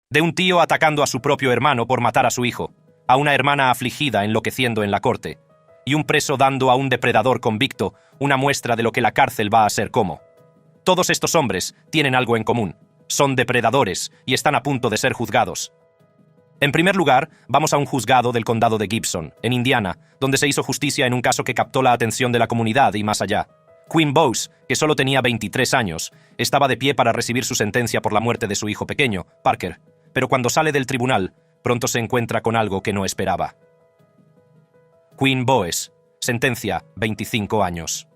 De un tío atacando a su propio hermano por matar a su hijo, a una hermana afligida enloqueciendo en la corte, y un preso dando a un depredador convicto una muestra de lo que la cárcel va a ser como. Todos estos hombres tienen algo en común. Son depredadores y están a punto de ser juzgados. En primer lugar, vamos a un juzgado del condado de Gibson, en Indiana, donde se hizo justicia en un caso que captó la atención de la comunidad y más allá. Quinn Bowes, que solo tenía 23 años, estaba de pie para recibir su sentencia por la muerte de su hijo pequeño, Parker, pero cuando sale del tribunal, pronto se encuentra con algo que no esperaba. Quinn Bowes, sentencia, 25 años.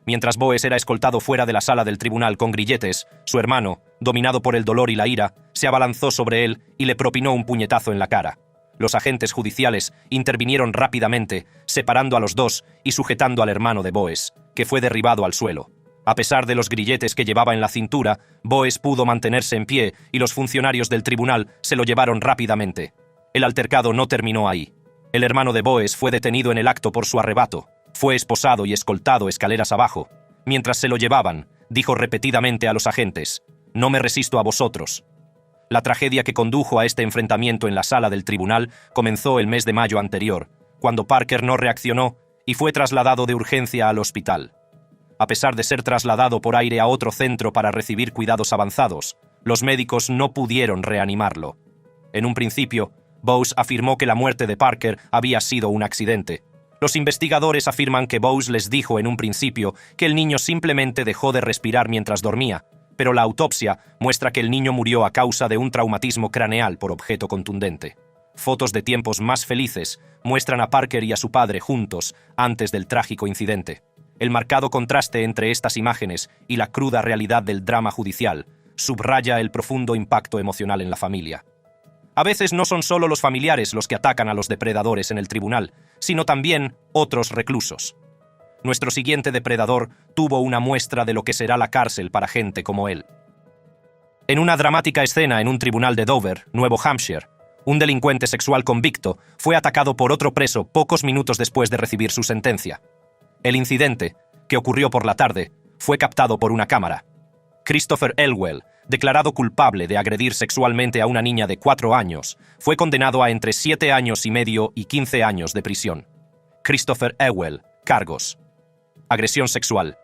Mientras Bowes era escoltado fuera de la sala del tribunal con grilletes, su hermano, dominado por el dolor y la ira, se abalanzó sobre él y le propinó un puñetazo en la cara. Los agentes judiciales intervinieron rápidamente, separando a los dos y sujetando al hermano de Bowes, que fue derribado al suelo. A pesar de los grilletes que llevaba en la cintura, Bowes pudo mantenerse en pie y los funcionarios del tribunal se lo llevaron rápidamente. El altercado no terminó ahí. El hermano de Bowes fue detenido en el acto por su arrebato. Fue esposado y escoltado escaleras abajo. Mientras se lo llevaban, dijo repetidamente a los agentes: «No me resisto a vosotros». La tragedia que condujo a este enfrentamiento en la sala del tribunal comenzó el mes de mayo anterior, cuando Parker no reaccionó y fue trasladado de urgencia al hospital. A pesar de ser trasladado por aire a otro centro para recibir cuidados avanzados, los médicos no pudieron reanimarlo. En un principio, Bowes afirmó que la muerte de Parker había sido un accidente. Los investigadores afirman que Bowes les dijo en un principio que el niño simplemente dejó de respirar mientras dormía, pero la autopsia muestra que el niño murió a causa de un traumatismo craneal por objeto contundente. Fotos de tiempos más felices muestran a Parker y a su padre juntos antes del trágico incidente. El marcado contraste entre estas imágenes y la cruda realidad del drama judicial subraya el profundo impacto emocional en la familia. A veces no son solo los familiares los que atacan a los depredadores en el tribunal, sino también otros reclusos. Nuestro siguiente depredador tuvo una muestra de lo que será la cárcel para gente como él. En una dramática escena en un tribunal de Dover, Nuevo Hampshire, un delincuente sexual convicto fue atacado por otro preso pocos minutos después de recibir su sentencia. El incidente, que ocurrió por la tarde, fue captado por una cámara. Christopher Elwell, declarado culpable de agredir sexualmente a una niña de 4 años, fue condenado a entre 7 años y medio y 15 años de prisión. Christopher Elwell, cargos. Agresión sexual.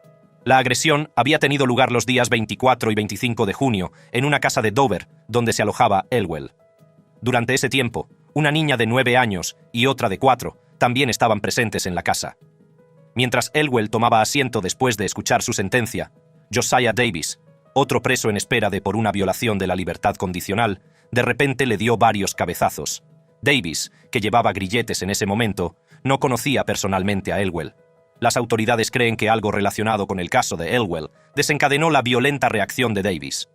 La agresión había tenido lugar los días 24 y 25 de junio en una casa de Dover, donde se alojaba Elwell. Durante ese tiempo, una niña de 9 años y otra de 4 también estaban presentes en la casa. Mientras Elwell tomaba asiento después de escuchar su sentencia, Josiah Davis, otro preso en espera por una violación de la libertad condicional, de repente le dio varios cabezazos. Davis, que llevaba grilletes en ese momento, no conocía personalmente a Elwell. Las autoridades creen que algo relacionado con el caso de Elwell desencadenó la violenta reacción de Davis.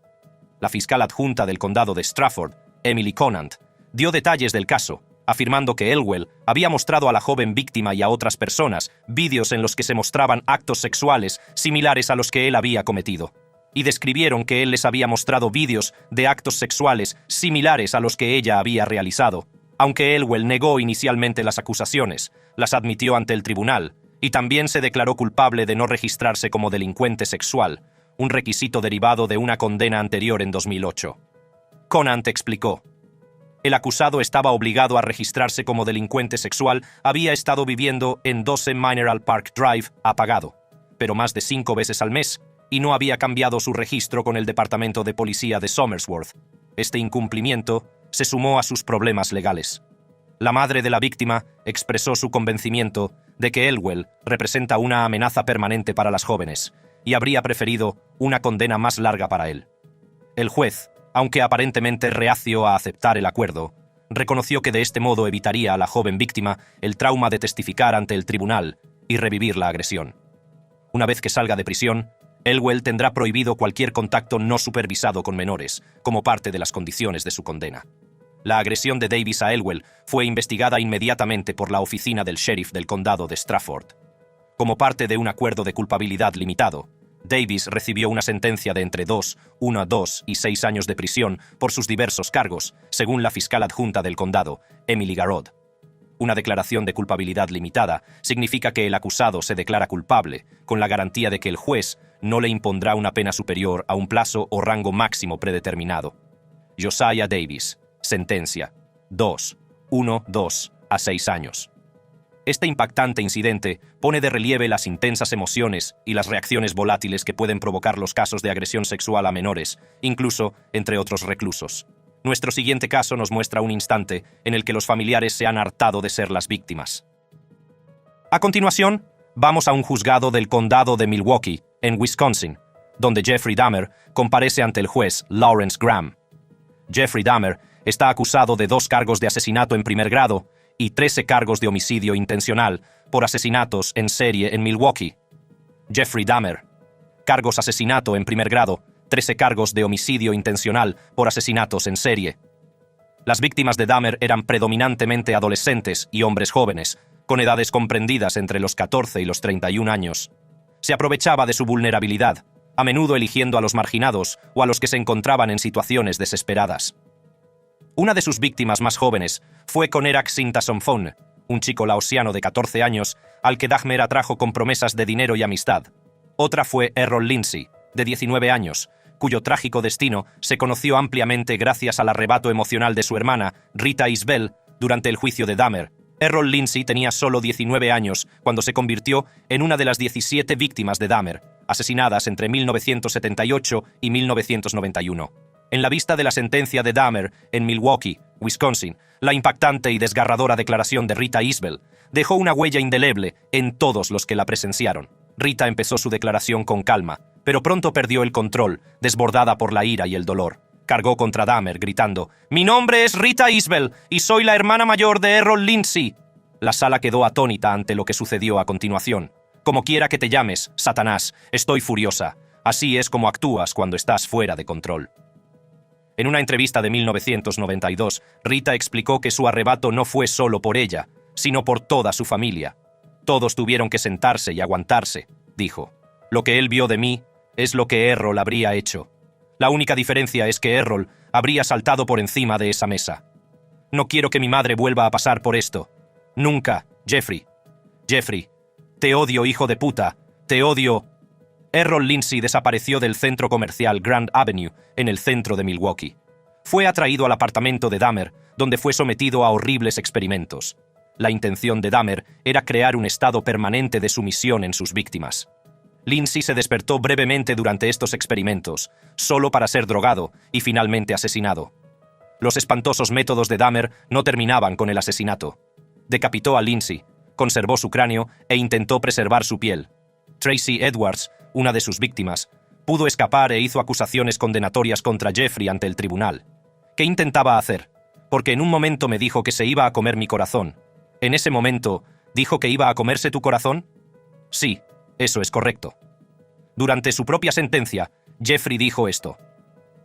La fiscal adjunta del condado de Strafford, Emily Conant, dio detalles del caso, afirmando que Elwell había mostrado a la joven víctima y a otras personas vídeos en los que se mostraban actos sexuales similares a los que él había cometido, y describieron que él les había mostrado vídeos de actos sexuales similares a los que ella había realizado. Aunque Elwell negó inicialmente las acusaciones, las admitió ante el tribunal, y también se declaró culpable de no registrarse como delincuente sexual, un requisito derivado de una condena anterior en 2008. Conant explicó: el acusado estaba obligado a registrarse como delincuente sexual, había estado viviendo en 12 Mineral Park Drive apagado, pero más de 5 veces al mes, y no había cambiado su registro con el Departamento de Policía de Somersworth. Este incumplimiento se sumó a sus problemas legales. La madre de la víctima expresó su convencimiento de que Elwell representa una amenaza permanente para las jóvenes y habría preferido una condena más larga para él. El juez, aunque aparentemente reacio a aceptar el acuerdo, reconoció que de este modo evitaría a la joven víctima el trauma de testificar ante el tribunal y revivir la agresión. Una vez que salga de prisión, Elwell tendrá prohibido cualquier contacto no supervisado con menores, como parte de las condiciones de su condena. La agresión de Davis a Elwell fue investigada inmediatamente por la oficina del sheriff del condado de Strafford. Como parte de un acuerdo de culpabilidad limitado, Davis recibió una sentencia de entre 2 y 6 años de prisión por sus diversos cargos, según la fiscal adjunta del condado, Emily Garrod. Una declaración de culpabilidad limitada significa que el acusado se declara culpable, con la garantía de que el juez no le impondrá una pena superior a un plazo o rango máximo predeterminado. Josiah Davis. Sentencia: 2 a 6 años. Este impactante incidente pone de relieve las intensas emociones y las reacciones volátiles que pueden provocar los casos de agresión sexual a menores, incluso entre otros reclusos. Nuestro siguiente caso nos muestra un instante en el que los familiares se han hartado de ser las víctimas. A continuación, vamos a un juzgado del condado de Milwaukee, en Wisconsin, donde Jeffrey Dahmer comparece ante el juez Lawrence Graham. Jeffrey Dahmer está acusado de 2 cargos de asesinato en primer grado y 13 cargos de homicidio intencional por asesinatos en serie en Milwaukee. Jeffrey Dahmer: cargos asesinato en primer grado, 13 cargos de homicidio intencional por asesinatos en serie. Las víctimas de Dahmer eran predominantemente adolescentes y hombres jóvenes, con edades comprendidas entre los 14 y los 31 años. Se aprovechaba de su vulnerabilidad, a menudo eligiendo a los marginados o a los que se encontraban en situaciones desesperadas. Una de sus víctimas más jóvenes fue Conerak Sintasomphone, un chico laosiano de 14 años al que Dahmer atrajo con promesas de dinero y amistad. Otra fue Errol Lindsay, de 19 años, cuyo trágico destino se conoció ampliamente gracias al arrebato emocional de su hermana, Rita Isbell, durante el juicio de Dahmer. Errol Lindsay tenía solo 19 años cuando se convirtió en una de las 17 víctimas de Dahmer, asesinadas entre 1978 y 1991. En la vista de la sentencia de Dahmer en Milwaukee, Wisconsin, la impactante y desgarradora declaración de Rita Isbell dejó una huella indeleble en todos los que la presenciaron. Rita empezó su declaración con calma, pero pronto perdió el control, desbordada por la ira y el dolor. Cargó contra Dahmer, gritando: «Mi nombre es Rita Isbell y soy la hermana mayor de Errol Lindsay». La sala quedó atónita ante lo que sucedió a continuación. «Como quiera que te llames, Satanás, estoy furiosa. Así es como actúas cuando estás fuera de control». En una entrevista de 1992, Rita explicó que su arrebato no fue solo por ella, sino por toda su familia. «Todos tuvieron que sentarse y aguantarse», dijo. «Lo que él vio de mí es lo que Errol habría hecho. La única diferencia es que Errol habría saltado por encima de esa mesa. No quiero que mi madre vuelva a pasar por esto. Nunca, Jeffrey. Jeffrey, te odio, hijo de puta. Te odio». Errol Lindsay desapareció del centro comercial Grand Avenue, en el centro de Milwaukee. Fue atraído al apartamento de Dahmer, donde fue sometido a horribles experimentos. La intención de Dahmer era crear un estado permanente de sumisión en sus víctimas. Lindsay se despertó brevemente durante estos experimentos, solo para ser drogado y finalmente asesinado. Los espantosos métodos de Dahmer no terminaban con el asesinato. Decapitó a Lindsay, conservó su cráneo e intentó preservar su piel. Tracy Edwards, una de sus víctimas, pudo escapar e hizo acusaciones condenatorias contra Jeffrey ante el tribunal. ¿Qué intentaba hacer? Porque en un momento me dijo que se iba a comer mi corazón. ¿En ese momento dijo que iba a comerse tu corazón? Sí, eso es correcto. Durante su propia sentencia, Jeffrey dijo esto: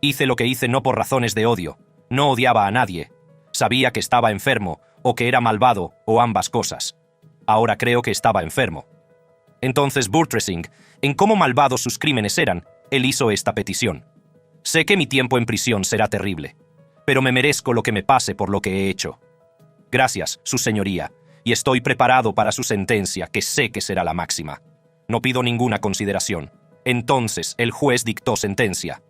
«Hice lo que hice no por razones de odio. No odiaba a nadie. Sabía que estaba enfermo, o que era malvado, o ambas cosas. Ahora creo que estaba enfermo». Entonces, buttressing en cómo malvados sus crímenes eran, él hizo esta petición: «Sé que mi tiempo en prisión será terrible, pero me merezco lo que me pase por lo que he hecho. Gracias, su señoría, y estoy preparado para su sentencia, que sé que será la máxima. No pido ninguna consideración». Entonces, el juez dictó sentencia: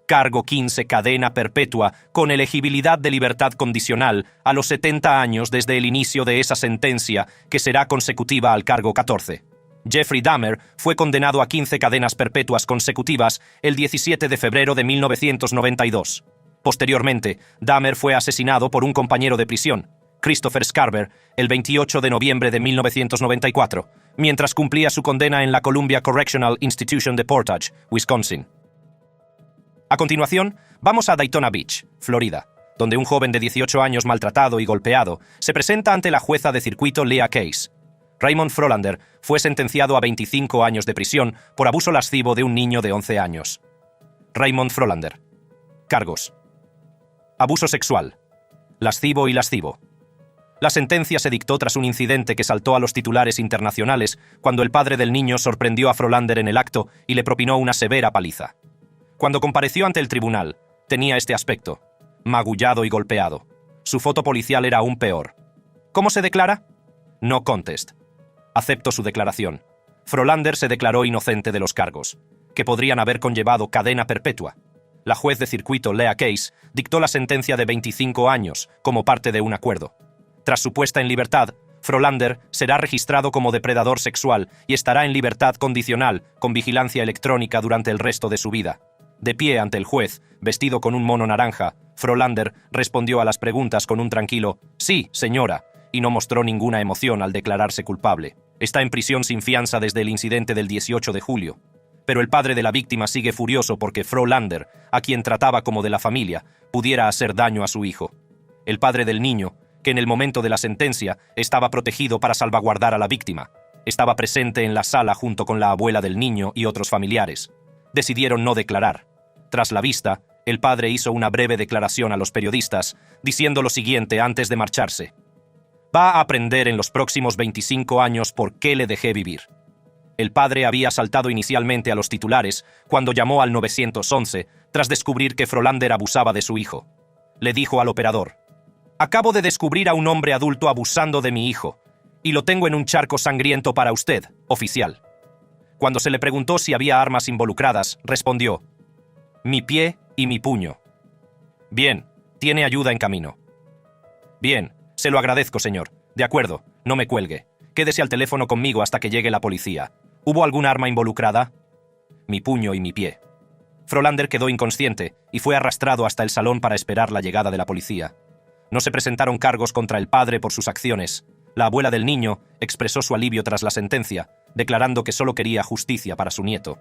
cargo 15, cadena perpetua, con elegibilidad de libertad condicional a los 70 años desde el inicio de esa sentencia, que será consecutiva al cargo 14. Jeffrey Dahmer fue condenado a 15 cadenas perpetuas consecutivas el 17 de febrero de 1992. Posteriormente, Dahmer fue asesinado por un compañero de prisión, Christopher Scarver, el 28 de noviembre de 1994, mientras cumplía su condena en la Columbia Correctional Institution de Portage, Wisconsin. A continuación, vamos a Daytona Beach, Florida, donde un joven de 18 años maltratado y golpeado se presenta ante la jueza de circuito Leah Case. Raymond Frolander fue sentenciado a 25 años de prisión por abuso lascivo de un niño de 11 años. Raymond Frolander. Cargos: abuso sexual, lascivo y lascivo. La sentencia se dictó tras un incidente que saltó a los titulares internacionales cuando el padre del niño sorprendió a Frolander en el acto y le propinó una severa paliza. Cuando compareció ante el tribunal, tenía este aspecto: magullado y golpeado. Su foto policial era aún peor. ¿Cómo se declara? No contest. Acepto su declaración. Frolander se declaró inocente de los cargos, que podrían haber conllevado cadena perpetua. La juez de circuito Lea Case dictó la sentencia de 25 años como parte de un acuerdo. Tras su puesta en libertad, Frolander será registrado como depredador sexual y estará en libertad condicional con vigilancia electrónica durante el resto de su vida. De pie ante el juez, vestido con un mono naranja, Frolander respondió a las preguntas con un tranquilo «Sí, señora», y no mostró ninguna emoción al declararse culpable. Está en prisión sin fianza desde el incidente del 18 de julio. Pero el padre de la víctima sigue furioso porque Frolander, a quien trataba como de la familia, pudiera hacer daño a su hijo. El padre del niño, que en el momento de la sentencia estaba protegido para salvaguardar a la víctima, estaba presente en la sala junto con la abuela del niño y otros familiares. Decidieron no declarar. Tras la vista, el padre hizo una breve declaración a los periodistas, diciendo lo siguiente antes de marcharse. «Va a aprender en los próximos 25 años por qué le dejé vivir». El padre había saltado inicialmente a los titulares cuando llamó al 911 tras descubrir que Frolander abusaba de su hijo. Le dijo al operador: «Acabo de descubrir a un hombre adulto abusando de mi hijo, y lo tengo en un charco sangriento para usted, oficial». Cuando se le preguntó si había armas involucradas, respondió: «Mi pie y mi puño». «Bien, tiene ayuda en camino». «Bien, se lo agradezco, señor. De acuerdo, no me cuelgue. Quédese al teléfono conmigo hasta que llegue la policía. ¿Hubo algún arma involucrada?» «Mi puño y mi pie». Frolander quedó inconsciente y fue arrastrado hasta el salón para esperar la llegada de la policía. No se presentaron cargos contra el padre por sus acciones. La abuela del niño expresó su alivio tras la sentencia, declarando que solo quería justicia para su nieto.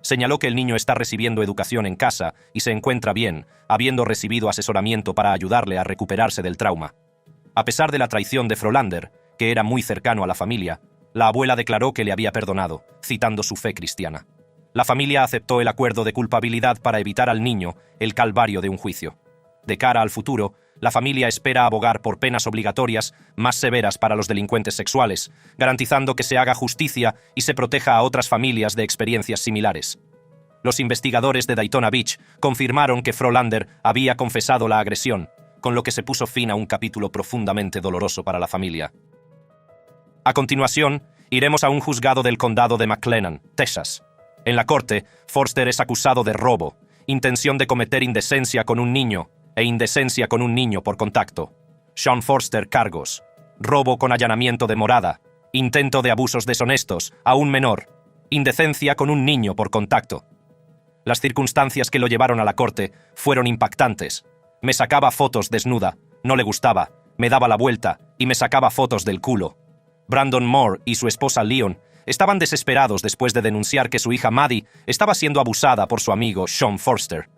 Señaló que el niño está recibiendo educación en casa y se encuentra bien, habiendo recibido asesoramiento para ayudarle a recuperarse del trauma. A pesar de la traición de Frolander, que era muy cercano a la familia, la abuela declaró que le había perdonado, citando su fe cristiana. La familia aceptó el acuerdo de culpabilidad para evitar al niño el calvario de un juicio. De cara al futuro, la familia espera abogar por penas obligatorias más severas para los delincuentes sexuales, garantizando que se haga justicia y se proteja a otras familias de experiencias similares. Los investigadores de Daytona Beach confirmaron que Frolander había confesado la agresión, con lo que se puso fin a un capítulo profundamente doloroso para la familia. A continuación, iremos a un juzgado del condado de McLennan, Texas. En la corte, Forster es acusado de robo, intención de cometer indecencia con un niño e indecencia con un niño por contacto. Sean Forster cargos: robo con allanamiento de morada, intento de abusos deshonestos a un menor, indecencia con un niño por contacto. Las circunstancias que lo llevaron a la corte fueron impactantes. Me sacaba fotos desnuda, no le gustaba, me daba la vuelta y me sacaba fotos del culo. Brandon Moore y su esposa Leon estaban desesperados después de denunciar que su hija Maddie estaba siendo abusada por su amigo Sean Forster.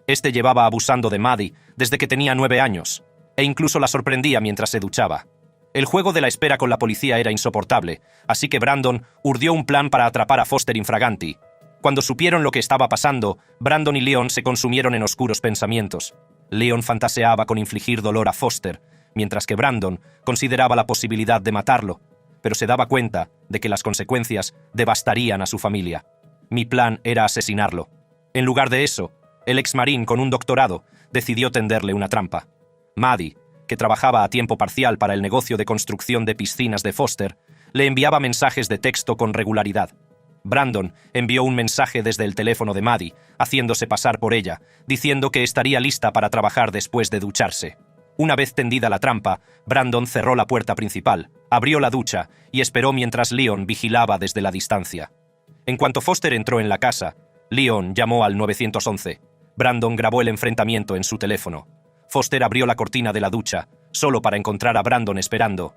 Este llevaba abusando de Maddie desde que tenía 9 años, e incluso la sorprendía mientras se duchaba. El juego de la espera con la policía era insoportable, así que Brandon urdió un plan para atrapar a Foster infraganti. Cuando supieron lo que estaba pasando, Brandon y Leon se consumieron en oscuros pensamientos. Leon fantaseaba con infligir dolor a Foster, mientras que Brandon consideraba la posibilidad de matarlo, pero se daba cuenta de que las consecuencias devastarían a su familia. Mi plan era asesinarlo. En lugar de eso, el exmarín con un doctorado decidió tenderle una trampa. Maddie, que trabajaba a tiempo parcial para el negocio de construcción de piscinas de Foster, le enviaba mensajes de texto con regularidad. Brandon envió un mensaje desde el teléfono de Maddie, haciéndose pasar por ella, diciendo que estaría lista para trabajar después de ducharse. Una vez tendida la trampa, Brandon cerró la puerta principal, abrió la ducha y esperó mientras Leon vigilaba desde la distancia. En cuanto Foster entró en la casa, Leon llamó al 911. Brandon grabó el enfrentamiento en su teléfono. Foster abrió la cortina de la ducha, solo para encontrar a Brandon esperando.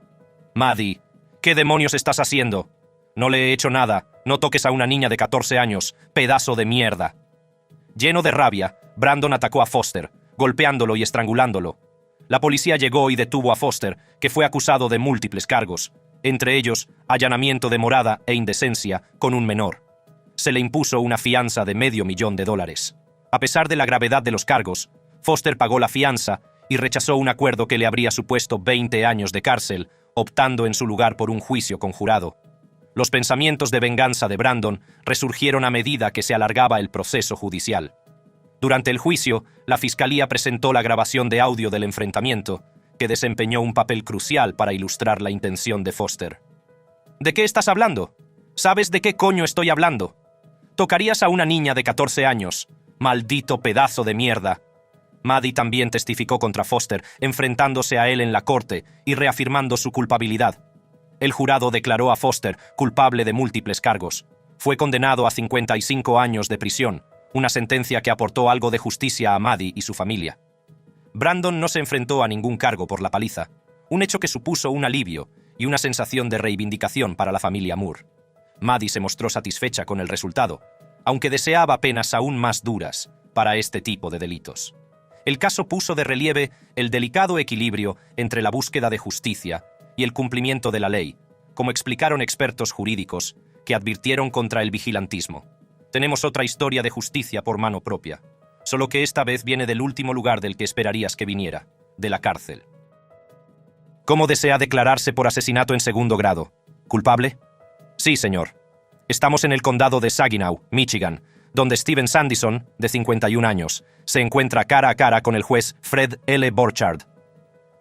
«Maddie, ¿qué demonios estás haciendo?» «No le he hecho nada. No toques a una niña de 14 años, pedazo de mierda». Lleno de rabia, Brandon atacó a Foster, golpeándolo y estrangulándolo. La policía llegó y detuvo a Foster, que fue acusado de múltiples cargos, entre ellos allanamiento de morada e indecencia con un menor. Se le impuso una fianza de $500,000. A pesar de la gravedad de los cargos, Foster pagó la fianza y rechazó un acuerdo que le habría supuesto 20 años de cárcel, optando en su lugar por un juicio conjurado. Los pensamientos de venganza de Brandon resurgieron a medida que se alargaba el proceso judicial. Durante el juicio, la fiscalía presentó la grabación de audio del enfrentamiento, que desempeñó un papel crucial para ilustrar la intención de Foster. ¿De qué estás hablando? ¿Sabes de qué coño estoy hablando? Tocarías a una niña de 14 años. ¡Maldito pedazo de mierda! Maddie también testificó contra Foster, enfrentándose a él en la corte y reafirmando su culpabilidad. El jurado declaró a Foster culpable de múltiples cargos. Fue condenado a 55 años de prisión, una sentencia que aportó algo de justicia a Maddie y su familia. Brandon no se enfrentó a ningún cargo por la paliza, un hecho que supuso un alivio y una sensación de reivindicación para la familia Moore. Maddie se mostró satisfecha con el resultado, aunque deseaba penas aún más duras para este tipo de delitos. El caso puso de relieve el delicado equilibrio entre la búsqueda de justicia y el cumplimiento de la ley, como explicaron expertos jurídicos que advirtieron contra el vigilantismo. Tenemos otra historia de justicia por mano propia, solo que esta vez viene del último lugar del que esperarías que viniera, de la cárcel. ¿Cómo desea declararse por asesinato en segundo grado? ¿Culpable? Sí, señor. Estamos en el condado de Saginaw, Michigan, donde Steven Sandison, de 51 años, se encuentra cara a cara con el juez Fred L. Borchard.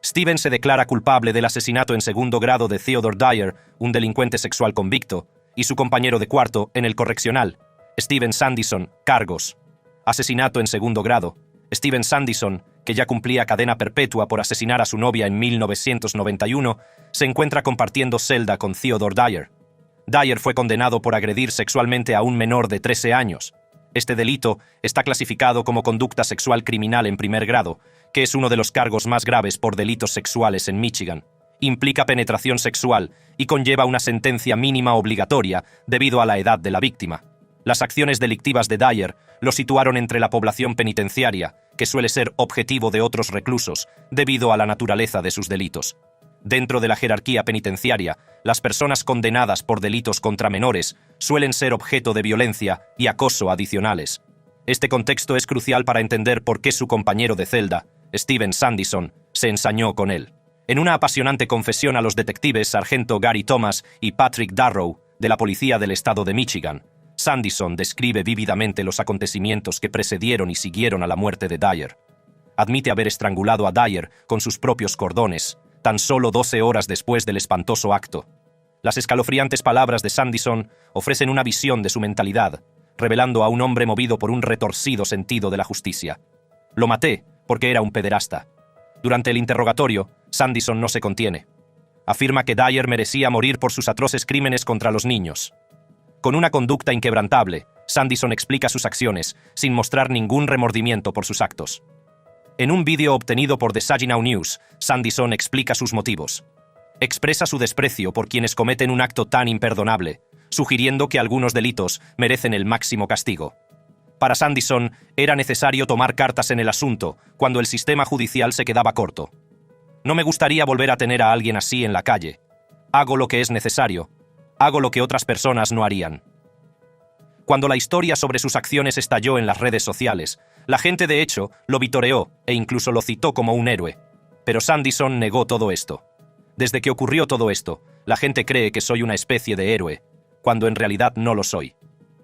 Steven se declara culpable del asesinato en segundo grado de Theodore Dyer, un delincuente sexual convicto, y su compañero de cuarto en el correccional, Steven Sandison, cargos. Asesinato en segundo grado. Steven Sandison, que ya cumplía cadena perpetua por asesinar a su novia en 1991, se encuentra compartiendo celda con Theodore Dyer. Dyer fue condenado por agredir sexualmente a un menor de 13 años. Este delito está clasificado como conducta sexual criminal en primer grado, que es uno de los cargos más graves por delitos sexuales en Michigan. Implica penetración sexual y conlleva una sentencia mínima obligatoria debido a la edad de la víctima. Las acciones delictivas de Dyer lo situaron entre la población penitenciaria, que suele ser objetivo de otros reclusos, debido a la naturaleza de sus delitos. Dentro de la jerarquía penitenciaria, las personas condenadas por delitos contra menores suelen ser objeto de violencia y acoso adicionales. Este contexto es crucial para entender por qué su compañero de celda, Steven Sandison, se ensañó con él. En una apasionante confesión a los detectives sargento Gary Thomas y Patrick Darrow, de la Policía del Estado de Michigan, Sandison describe vívidamente los acontecimientos que precedieron y siguieron a la muerte de Dyer. Admite haber estrangulado a Dyer con sus propios cordones, tan solo 12 horas después del espantoso acto. Las escalofriantes palabras de Sandison ofrecen una visión de su mentalidad, revelando a un hombre movido por un retorcido sentido de la justicia. Lo maté porque era un pederasta. Durante el interrogatorio, Sandison no se contiene. Afirma que Dyer merecía morir por sus atroces crímenes contra los niños. Con una conducta inquebrantable, Sandison explica sus acciones, sin mostrar ningún remordimiento por sus actos. En un vídeo obtenido por The Saginaw News, Sandison explica sus motivos. Expresa su desprecio por quienes cometen un acto tan imperdonable, sugiriendo que algunos delitos merecen el máximo castigo. Para Sandison, era necesario tomar cartas en el asunto cuando el sistema judicial se quedaba corto. No me gustaría volver a tener a alguien así en la calle. Hago lo que es necesario. Hago lo que otras personas no harían. Cuando la historia sobre sus acciones estalló en las redes sociales, la gente de hecho lo vitoreó e incluso lo citó como un héroe. Pero Sandison negó todo esto. Desde que ocurrió todo esto, la gente cree que soy una especie de héroe, cuando en realidad no lo soy.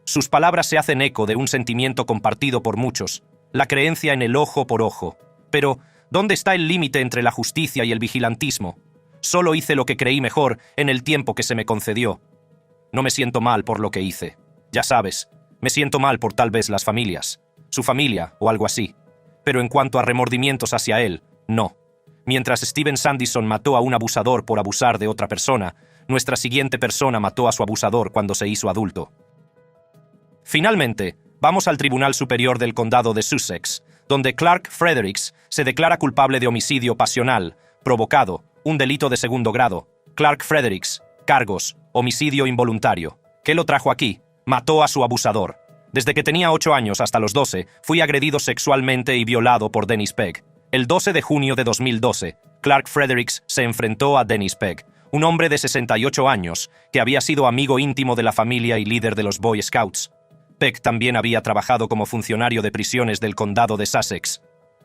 Sus palabras se hacen eco de un sentimiento compartido por muchos, la creencia en el ojo por ojo. Pero, ¿dónde está el límite entre la justicia y el vigilantismo? Solo hice lo que creí mejor en el tiempo que se me concedió. No me siento mal por lo que hice. Ya sabes, me siento mal por tal vez las familias, su familia o algo así. Pero en cuanto a remordimientos hacia él, no. Mientras Steven Sandison mató a un abusador por abusar de otra persona, nuestra siguiente persona mató a su abusador cuando se hizo adulto. Finalmente, vamos al Tribunal Superior del Condado de Sussex, donde Clark Fredericks se declara culpable de homicidio pasional, provocado, un delito de segundo grado. Clark Fredericks, cargos, homicidio involuntario. ¿Qué lo trajo aquí? Mató a su abusador. Desde que tenía 8 años hasta los 12, fui agredido sexualmente y violado por Dennis Pegg. El 12 de junio de 2012, Clark Fredericks se enfrentó a Dennis Pegg, un hombre de 68 años que había sido amigo íntimo de la familia y líder de los Boy Scouts. Pegg también había trabajado como funcionario de prisiones del condado de Sussex.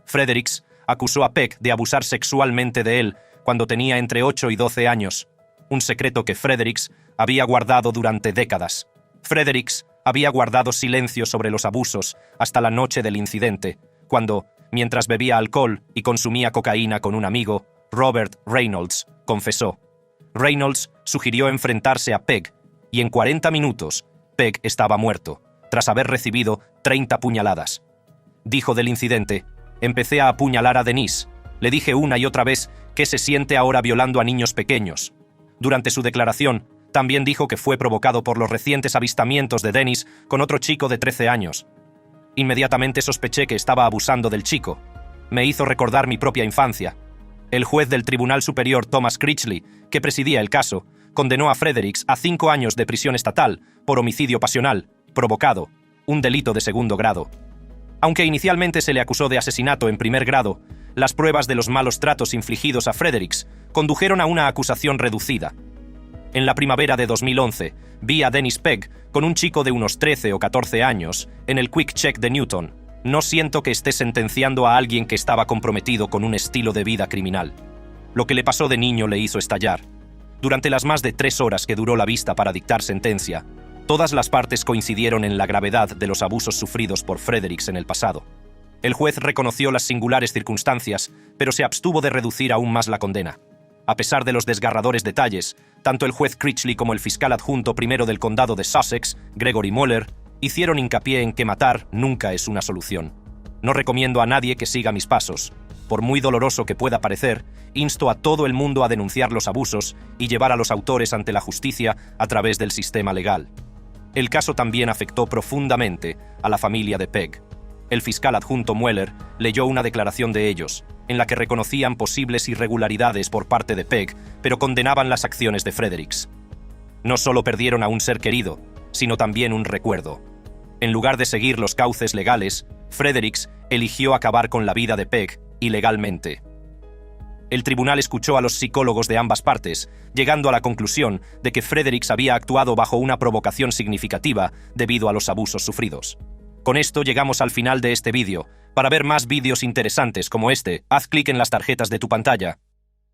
Fredericks acusó a Pegg de abusar sexualmente de él cuando tenía entre 8 y 12 años, un secreto que Fredericks había guardado durante décadas. Fredericks había guardado silencio sobre los abusos hasta la noche del incidente, cuando, mientras bebía alcohol y consumía cocaína con un amigo, Robert Reynolds, confesó. Reynolds sugirió enfrentarse a Pegg, y en 40 minutos, Pegg estaba muerto, tras haber recibido 30 puñaladas. dijo del incidente. Empecé a apuñalar a Denise. Le dije una y otra vez que se siente ahora violando a niños pequeños. Durante su declaración, también dijo que fue provocado por los recientes avistamientos de Dennis con otro chico de 13 años. Inmediatamente sospeché que estaba abusando del chico. Me hizo recordar mi propia infancia. El juez del Tribunal Superior Thomas Critchley, que presidía el caso, condenó a Fredericks a 5 años de prisión estatal por homicidio pasional, provocado, un delito de segundo grado. Aunque inicialmente se le acusó de asesinato en primer grado, las pruebas de los malos tratos infligidos a Fredericks condujeron a una acusación reducida. En la primavera de 2011, vi a Dennis Pegg con un chico de unos 13 o 14 años en el Quick Check de Newton. No siento que esté sentenciando a alguien que estaba comprometido con un estilo de vida criminal. Lo que le pasó de niño le hizo estallar. Durante las más de 3 horas que duró la vista para dictar sentencia, todas las partes coincidieron en la gravedad de los abusos sufridos por Fredericks en el pasado. El juez reconoció las singulares circunstancias, pero se abstuvo de reducir aún más la condena. A pesar de los desgarradores detalles, tanto el juez Critchley como el fiscal adjunto primero del condado de Sussex, Gregory Mueller, hicieron hincapié en que matar nunca es una solución. No recomiendo a nadie que siga mis pasos. Por muy doloroso que pueda parecer, insto a todo el mundo a denunciar los abusos y llevar a los autores ante la justicia a través del sistema legal. El caso también afectó profundamente a la familia de Pegg. El fiscal adjunto Mueller leyó una declaración de ellos, en la que reconocían posibles irregularidades por parte de Pegg, pero condenaban las acciones de Fredericks. No solo perdieron a un ser querido, sino también un recuerdo. En lugar de seguir los cauces legales, Fredericks eligió acabar con la vida de Pegg ilegalmente. El tribunal escuchó a los psicólogos de ambas partes, llegando a la conclusión de que Fredericks había actuado bajo una provocación significativa debido a los abusos sufridos. Con esto llegamos al final de este vídeo. Para ver más vídeos interesantes como este, haz clic en las tarjetas de tu pantalla.